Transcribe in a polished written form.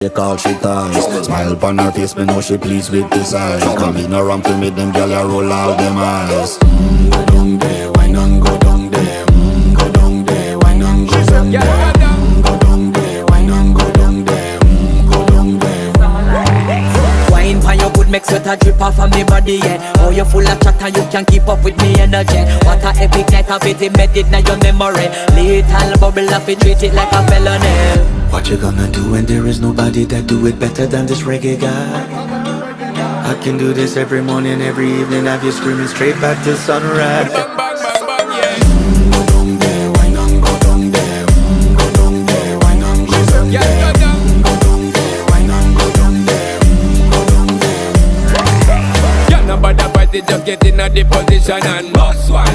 They call she ties. Smile upon her face, me know she pleased with this eyes. Come in around to me, them gyal a roll out them eyes. Go down there, why not go down there? Go down there, why not go down there? Go down there, why not go down there? Go down there. Wine pan your good, make sweat a drip off of me body, yeah. Oh, you full of chatter, you can't keep up with me energy. What a epic night of it, embedded in your memory. Little bubble of it, treat it like a felony. What you gonna do when there is nobody that do it better than this reggae guy? I can do this every morning, every evening, have you screaming straight back to sunrise. Bang, bang, bang, bang, yeah. Go down there, why not go down there? Go down there, why not go down there? Yeah, go down. Go down there, why not go down there? Go down there. Yeah, nobody fight it, just get in a the position and